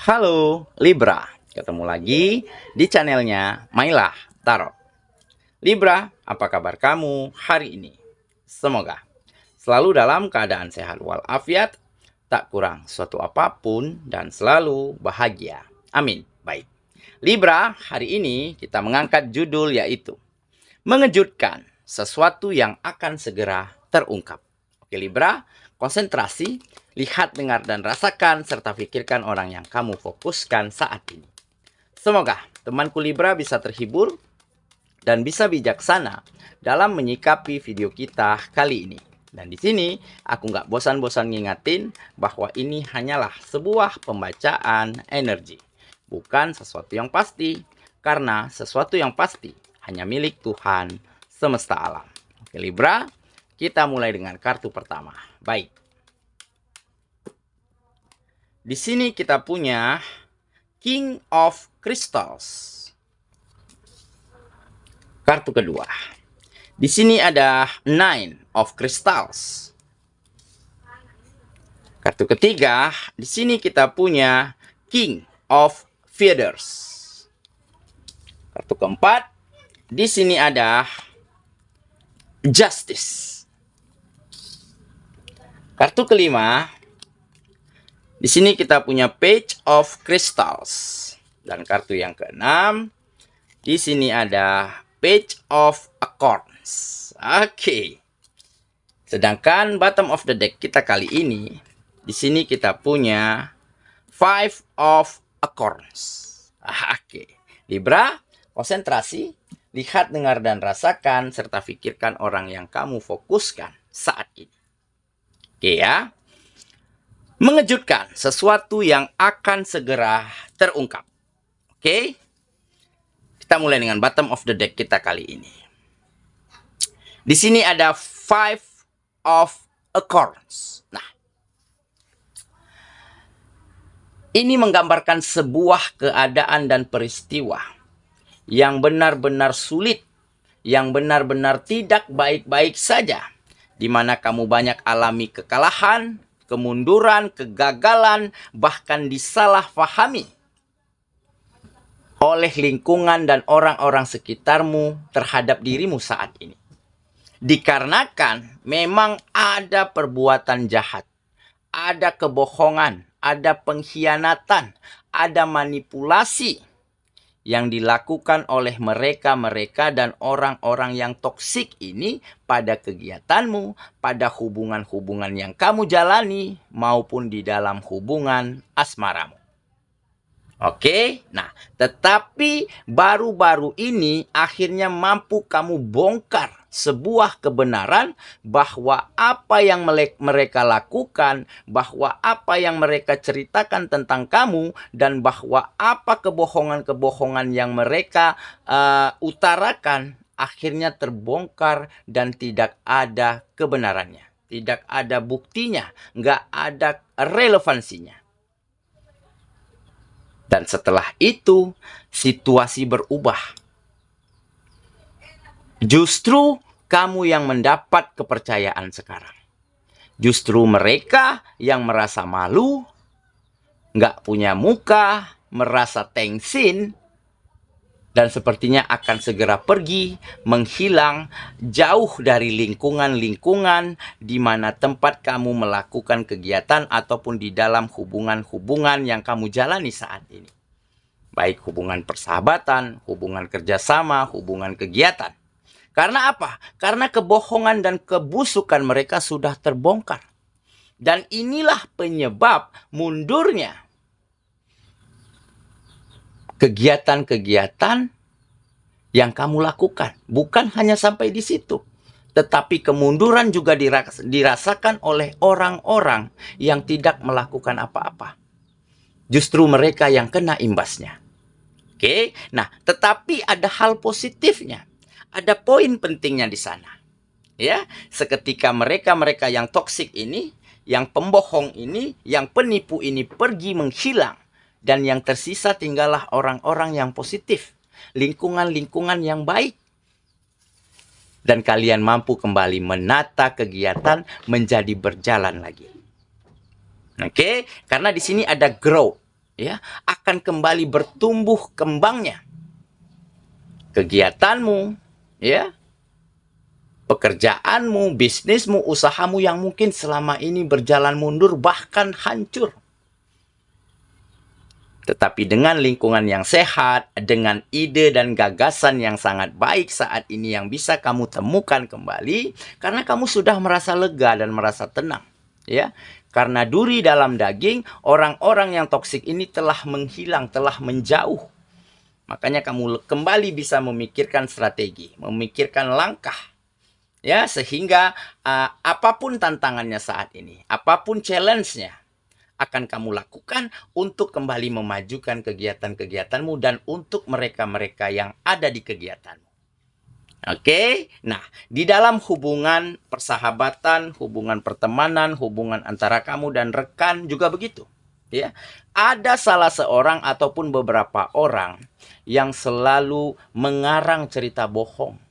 Halo Libra, ketemu lagi di channelnya Mailah Tarot. Libra, apa kabar kamu hari ini? Semoga selalu dalam keadaan sehat walafiat, tak kurang suatu apapun, dan selalu bahagia. Amin. Baik. Libra, hari ini kita mengangkat judul yaitu mengejutkan, sesuatu yang akan segera terungkap. Oke Libra, konsentrasi, lihat, dengar, dan rasakan, serta pikirkan orang yang kamu fokuskan saat ini. Semoga temanku Libra bisa terhibur dan bisa bijaksana dalam menyikapi video kita kali ini. Dan di sini aku nggak bosan-bosan ngingatin bahwa ini hanyalah sebuah pembacaan energi, bukan sesuatu yang pasti, karena sesuatu yang pasti hanya milik Tuhan semesta alam. Oke Libra, kita mulai dengan kartu pertama. Baik. Di sini kita punya King of Crystals. Kartu kedua. Di sini ada Nine of Crystals. Kartu ketiga, di sini kita punya King of Feathers. Kartu keempat, di sini ada Justice. Kartu kelima, di sini kita punya Page of Crystals. Dan kartu yang keenam, di sini ada Page of Acorns. Oke. Sedangkan bottom of the deck kita kali ini, di sini kita punya Five of Acorns. Oke. Libra, konsentrasi, lihat, dengar, dan rasakan, serta pikirkan orang yang kamu fokuskan saat ini. Oke ya. Mengejutkan, sesuatu yang akan segera terungkap. Oke. Kita mulai dengan bottom of the deck kita kali ini. Di sini ada Five of Acorns. Nah, ini menggambarkan sebuah keadaan dan peristiwa yang benar-benar sulit, yang benar-benar tidak baik-baik saja, di mana kamu banyak alami kekalahan, kemunduran, kegagalan, bahkan disalahpahami oleh lingkungan dan orang-orang sekitarmu terhadap dirimu saat ini. Dikarenakan memang ada perbuatan jahat, ada kebohongan, ada pengkhianatan, ada manipulasi yang dilakukan oleh mereka-mereka dan orang-orang yang toksik ini pada kegiatanmu, pada hubungan-hubungan yang kamu jalani, maupun di dalam hubungan asmaramu. Oke, nah tetapi baru-baru ini akhirnya mampu kamu bongkar sebuah kebenaran bahwa apa yang mereka lakukan, bahwa apa yang mereka ceritakan tentang kamu, dan bahwa apa kebohongan-kebohongan yang mereka utarakan akhirnya terbongkar dan tidak ada kebenarannya, tidak ada buktinya, nggak ada relevansinya. Dan setelah itu, situasi berubah. Justru kamu yang mendapat kepercayaan sekarang. Justru mereka yang merasa malu, nggak punya muka, merasa tengsin, dan sepertinya akan segera pergi, menghilang, jauh dari lingkungan-lingkungan di mana tempat kamu melakukan kegiatan ataupun di dalam hubungan-hubungan yang kamu jalani saat ini. Baik hubungan persahabatan, hubungan kerjasama, hubungan kegiatan. Karena apa? Karena kebohongan dan kebusukan mereka sudah terbongkar. Dan inilah penyebab mundurnya kegiatan-kegiatan yang kamu lakukan. Bukan hanya sampai di situ, tetapi kemunduran juga dirasakan oleh orang-orang yang tidak melakukan apa-apa. Justru mereka yang kena imbasnya. Oke, nah tetapi ada hal positifnya. Ada poin pentingnya di sana. Ya, seketika mereka-mereka yang toksik ini, yang pembohong ini, yang penipu ini pergi menghilang, dan yang tersisa tinggallah orang-orang yang positif, lingkungan-lingkungan yang baik. Dan kalian mampu kembali menata kegiatan menjadi berjalan lagi. Oke, karena di sini ada growth. ya, akan kembali bertumbuh kembangnya. Kegiatanmu, ya, pekerjaanmu, bisnismu, usahamu yang mungkin selama ini berjalan mundur bahkan hancur. Tetapi dengan lingkungan yang sehat, dengan ide dan gagasan yang sangat baik saat ini yang bisa kamu temukan kembali, karena kamu sudah merasa lega dan merasa tenang, ya. Karena duri dalam daging, orang-orang yang toksik ini telah menghilang, telah menjauh. Makanya kamu kembali bisa memikirkan strategi, memikirkan langkah, ya, sehingga apapun tantangannya saat ini, apapun challenge-nya, akan kamu lakukan untuk kembali memajukan kegiatan-kegiatanmu dan untuk mereka-mereka yang ada di kegiatanmu. Oke, nah, di dalam hubungan persahabatan, hubungan pertemanan, hubungan antara kamu dan rekan juga begitu. Ya, ada salah seorang ataupun beberapa orang yang selalu mengarang cerita bohong,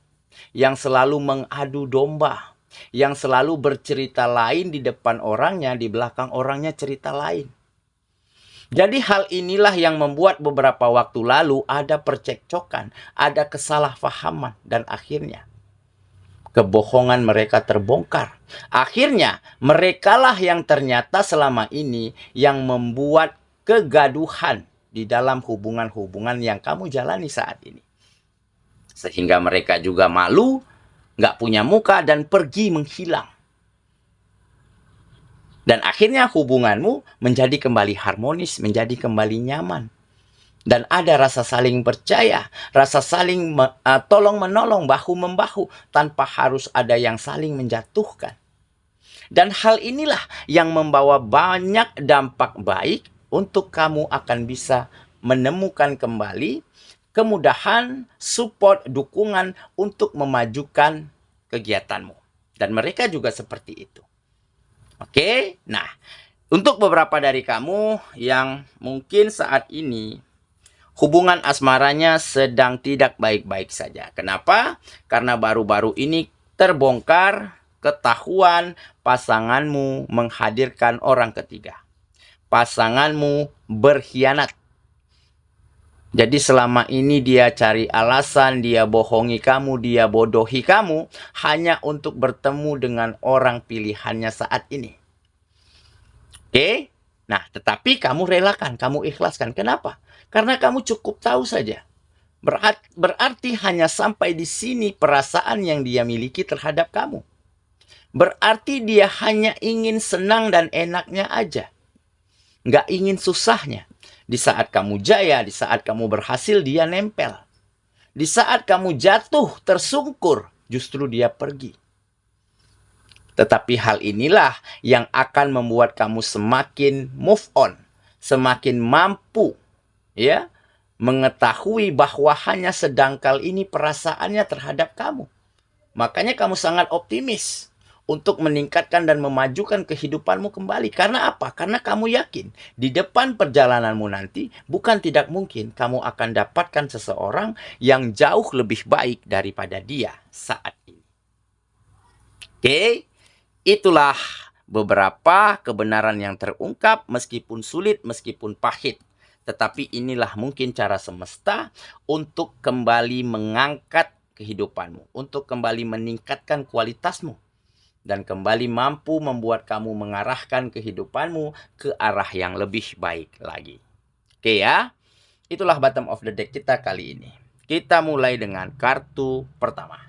yang selalu mengadu domba, yang selalu bercerita lain di depan orangnya, di belakang orangnya cerita lain. Jadi hal inilah yang membuat beberapa waktu lalu ada percekcokan, ada kesalahpahaman, dan akhirnya kebohongan mereka terbongkar. Akhirnya, merekalah yang ternyata selama ini yang membuat kegaduhan di dalam hubungan-hubungan yang kamu jalani saat ini. Sehingga mereka juga malu, nggak punya muka, dan pergi menghilang. Dan akhirnya hubunganmu menjadi kembali harmonis, menjadi kembali nyaman. Dan ada rasa saling percaya, rasa saling tolong-menolong, bahu-membahu, tanpa harus ada yang saling menjatuhkan. Dan hal inilah yang membawa banyak dampak baik untuk kamu akan bisa menemukan kembali kemudahan, support, dukungan untuk memajukan kegiatanmu. Dan mereka juga seperti itu. Oke, nah, untuk beberapa dari kamu yang mungkin saat ini hubungan asmaranya sedang tidak baik-baik saja. Kenapa? Karena baru-baru ini terbongkar, ketahuan pasanganmu menghadirkan orang ketiga. Pasanganmu berkhianat. Jadi selama ini dia cari alasan, dia bohongi kamu, dia bodohi kamu, hanya untuk bertemu dengan orang pilihannya saat ini. Oke? Nah, tetapi kamu relakan, kamu ikhlaskan. Kenapa? Karena kamu cukup tahu saja. Berarti hanya sampai di sini perasaan yang dia miliki terhadap kamu. Berarti dia hanya ingin senang dan enaknya aja. Nggak ingin susahnya. Di saat kamu jaya, di saat kamu berhasil, dia nempel. Di saat kamu jatuh, tersungkur, justru dia pergi. Tetapi hal inilah yang akan membuat kamu semakin move on, semakin mampu, ya, mengetahui bahwa hanya sedangkal ini perasaannya terhadap kamu. Makanya kamu sangat optimis untuk meningkatkan dan memajukan kehidupanmu kembali. Karena apa? Karena kamu yakin di depan perjalananmu nanti bukan tidak mungkin kamu akan dapatkan seseorang yang jauh lebih baik daripada dia saat ini. Oke, itulah beberapa kebenaran yang terungkap meskipun sulit, meskipun pahit. Tetapi inilah mungkin cara semesta untuk kembali mengangkat kehidupanmu, untuk kembali meningkatkan kualitasmu, dan kembali mampu membuat kamu mengarahkan kehidupanmu ke arah yang lebih baik lagi. Oke ya, itulah bottom of the deck kita kali ini. Kita mulai dengan kartu pertama.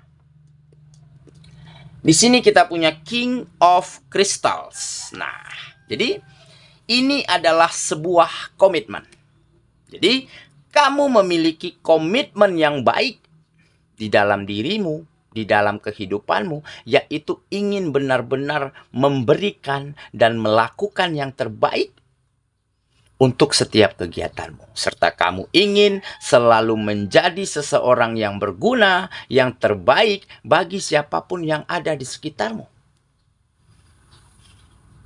Di sini kita punya King of Crystals. Nah, jadi ini adalah sebuah komitmen. Jadi, kamu memiliki komitmen yang baik di dalam dirimu, di dalam kehidupanmu, yaitu ingin benar-benar memberikan dan melakukan yang terbaik untuk setiap kegiatanmu. Serta kamu ingin selalu menjadi seseorang yang berguna, yang terbaik bagi siapapun yang ada di sekitarmu.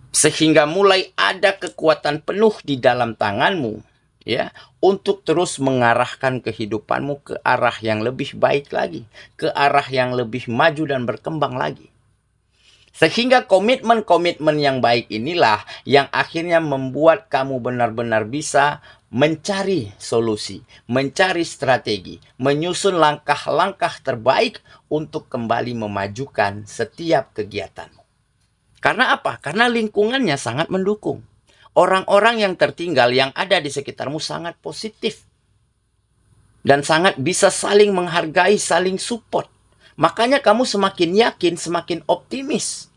Sehingga mulai ada kekuatan penuh di dalam tanganmu, ya, untuk terus mengarahkan kehidupanmu ke arah yang lebih baik lagi, ke arah yang lebih maju dan berkembang lagi. Sehingga komitmen-komitmen yang baik inilah yang akhirnya membuat kamu benar-benar bisa mencari solusi, mencari strategi, menyusun langkah-langkah terbaik untuk kembali memajukan setiap kegiatanmu. Karena apa? Karena lingkungannya sangat mendukung. Orang-orang yang tertinggal yang ada di sekitarmu sangat positif. Dan sangat bisa saling menghargai, saling support. Makanya kamu semakin yakin, semakin optimis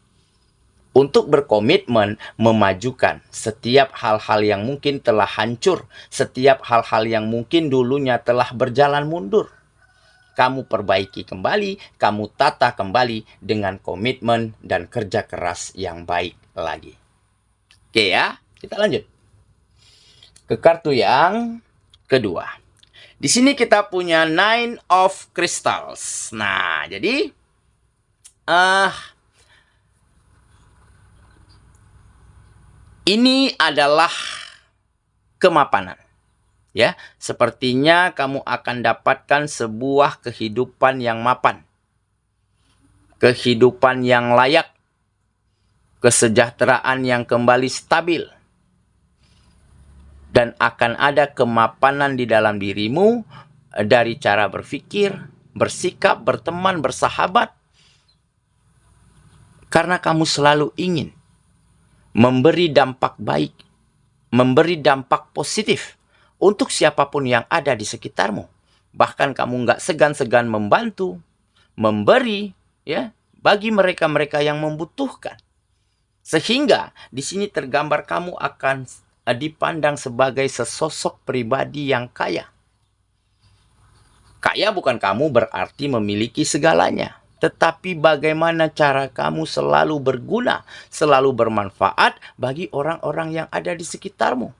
untuk berkomitmen memajukan setiap hal-hal yang mungkin telah hancur, setiap hal-hal yang mungkin dulunya telah berjalan mundur. Kamu perbaiki kembali, kamu tata kembali dengan komitmen dan kerja keras yang baik lagi. Oke ya, kita lanjut ke kartu yang kedua. Di sini kita punya Nine of Crystals. Nah, jadi ini adalah kemapanan. Ya, sepertinya kamu akan dapatkan sebuah kehidupan yang mapan. Kehidupan yang layak. Kesejahteraan yang kembali stabil. Dan akan ada kemapanan di dalam dirimu dari cara berpikir, bersikap, berteman, bersahabat. Karena kamu selalu ingin memberi dampak baik, memberi dampak positif untuk siapapun yang ada di sekitarmu. Bahkan kamu nggak segan-segan membantu, memberi, ya, bagi mereka-mereka yang membutuhkan. Sehingga di sini tergambar kamu akan dipandang sebagai sesosok pribadi yang kaya. Kaya bukan kamu berarti memiliki segalanya. Tetapi bagaimana cara kamu selalu berguna, selalu bermanfaat bagi orang-orang yang ada di sekitarmu.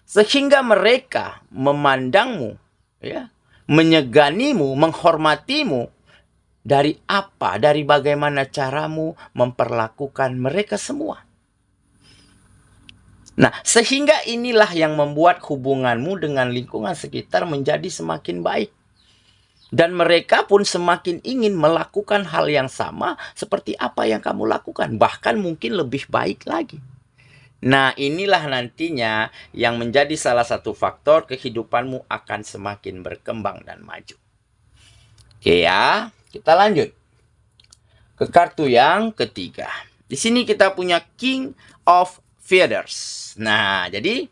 Sehingga mereka memandangmu, ya, menyeganimu, menghormatimu dari apa, dari bagaimana caramu memperlakukan mereka semua. Nah, sehingga inilah yang membuat hubunganmu dengan lingkungan sekitar menjadi semakin baik. Dan mereka pun semakin ingin melakukan hal yang sama seperti apa yang kamu lakukan. Bahkan mungkin lebih baik lagi. Nah, inilah nantinya yang menjadi salah satu faktor kehidupanmu akan semakin berkembang dan maju. Oke ya, kita lanjut ke kartu yang ketiga. Di sini kita punya King of Feathers. Nah, jadi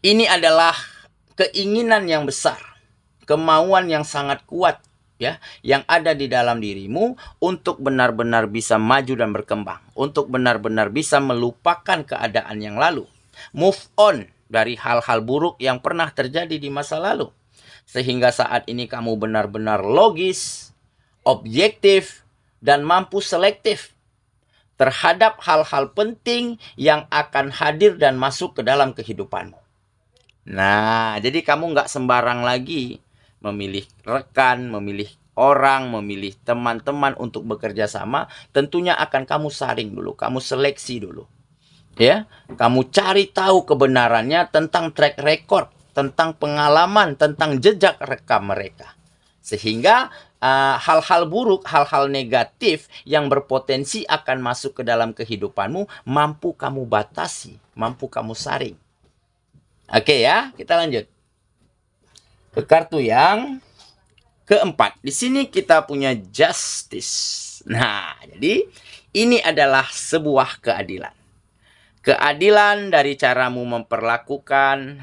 ini adalah keinginan yang besar. Kemauan yang sangat kuat, ya, yang ada di dalam dirimu untuk benar-benar bisa maju dan berkembang, untuk benar-benar bisa melupakan keadaan yang lalu, move on dari hal-hal buruk yang pernah terjadi di masa lalu, sehingga saat ini kamu benar-benar logis, objektif, dan mampu selektif terhadap hal-hal penting yang akan hadir dan masuk ke dalam kehidupanmu. Nah, jadi kamu nggak sembarang lagi memilih rekan, memilih orang, memilih teman-teman untuk bekerja sama. Tentunya akan kamu saring dulu, kamu seleksi dulu. Ya, kamu cari tahu kebenarannya tentang track record, tentang pengalaman, tentang jejak rekam mereka. Sehingga hal-hal buruk, hal-hal negatif yang berpotensi akan masuk ke dalam kehidupanmu, mampu kamu batasi, mampu kamu saring. Oke ya, kita lanjut ke kartu yang keempat. Di sini kita punya Justice. Nah, jadi ini adalah sebuah keadilan. Keadilan dari caramu memperlakukan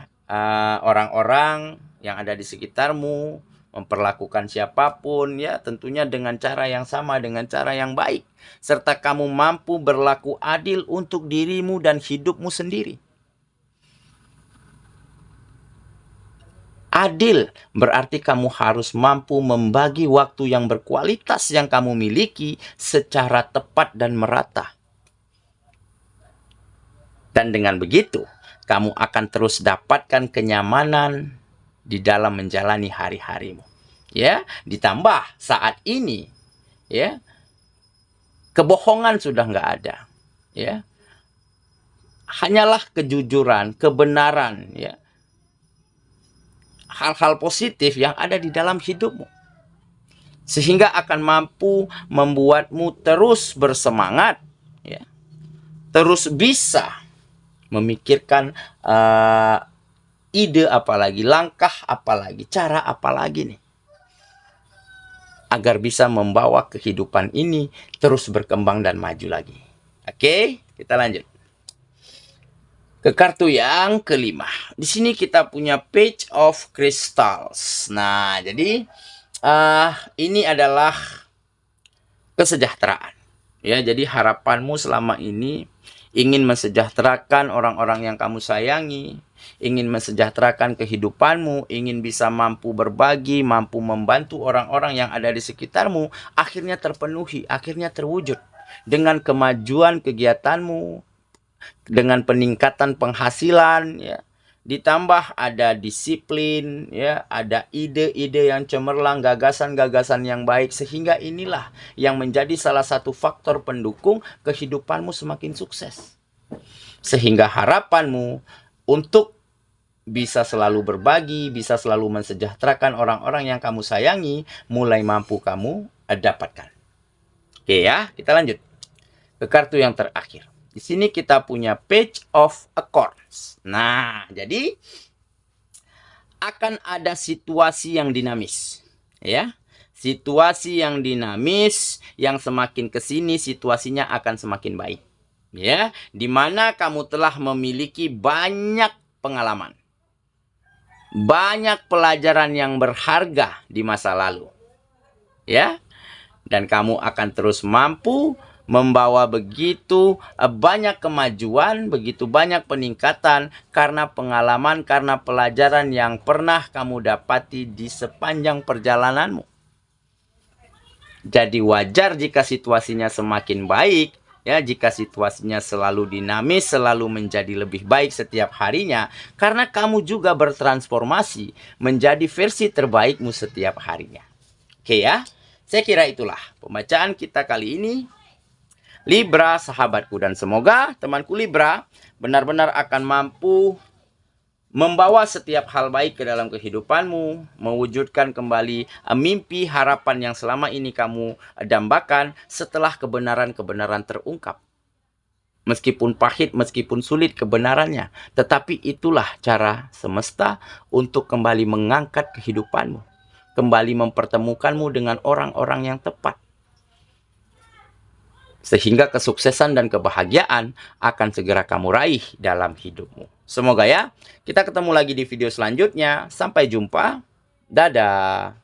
orang-orang yang ada di sekitarmu, memperlakukan siapapun, ya, tentunya dengan cara yang sama, dengan cara yang baik. Serta kamu mampu berlaku adil untuk dirimu dan hidupmu sendiri. Adil berarti kamu harus mampu membagi waktu yang berkualitas yang kamu miliki secara tepat dan merata. Dan dengan begitu, kamu akan terus dapatkan kenyamanan di dalam menjalani hari-harimu. Ya, ditambah saat ini, ya, kebohongan sudah nggak ada. Ya, hanyalah kejujuran, kebenaran, ya. Hal-hal positif yang ada di dalam hidupmu. Sehingga akan mampu membuatmu terus bersemangat, ya, terus bisa memikirkan ide apa lagi, langkah apa lagi, cara apa lagi nih, agar bisa membawa kehidupan ini terus berkembang dan maju lagi. Oke, kita lanjut ke kartu yang kelima. Di sini kita punya Page of Crystals. Nah, jadi ini adalah kesejahteraan. Ya, jadi harapanmu selama ini ingin mensejahterakan orang-orang yang kamu sayangi, ingin mensejahterakan kehidupanmu, ingin bisa mampu berbagi, mampu membantu orang-orang yang ada di sekitarmu, akhirnya terpenuhi, akhirnya terwujud dengan kemajuan kegiatanmu, dengan peningkatan penghasilan, ya. Ditambah ada disiplin, ya, ada ide-ide yang cemerlang, gagasan-gagasan yang baik, sehingga inilah yang menjadi salah satu faktor pendukung kehidupanmu semakin sukses. Sehingga harapanmu untuk bisa selalu berbagi, bisa selalu mensejahterakan orang-orang yang kamu sayangi, mulai mampu kamu dapatkan. Oke ya, kita lanjut ke kartu yang terakhir. Di sini kita punya Page of Acorns. Nah, jadi akan ada situasi yang dinamis, ya. Situasi yang dinamis, yang semakin kesini situasinya akan semakin baik, ya. Dimana kamu telah memiliki banyak pengalaman, banyak pelajaran yang berharga di masa lalu, ya. Dan kamu akan terus mampu membawa begitu banyak kemajuan, begitu banyak peningkatan karena pengalaman, karena pelajaran yang pernah kamu dapati di sepanjang perjalananmu. Jadi wajar jika situasinya semakin baik, ya, jika situasinya selalu dinamis, selalu menjadi lebih baik setiap harinya, karena kamu juga bertransformasi menjadi versi terbaikmu setiap harinya. Oke ya, saya kira itulah pembacaan kita kali ini. Libra, sahabatku, dan semoga temanku Libra benar-benar akan mampu membawa setiap hal baik ke dalam kehidupanmu, mewujudkan kembali mimpi harapan yang selama ini kamu dambakan setelah kebenaran-kebenaran terungkap. Meskipun pahit, meskipun sulit kebenarannya, tetapi itulah cara semesta untuk kembali mengangkat kehidupanmu, kembali mempertemukanmu dengan orang-orang yang tepat. Sehingga kesuksesan dan kebahagiaan akan segera kamu raih dalam hidupmu. Semoga ya, kita ketemu lagi di video selanjutnya. Sampai jumpa. Dadah.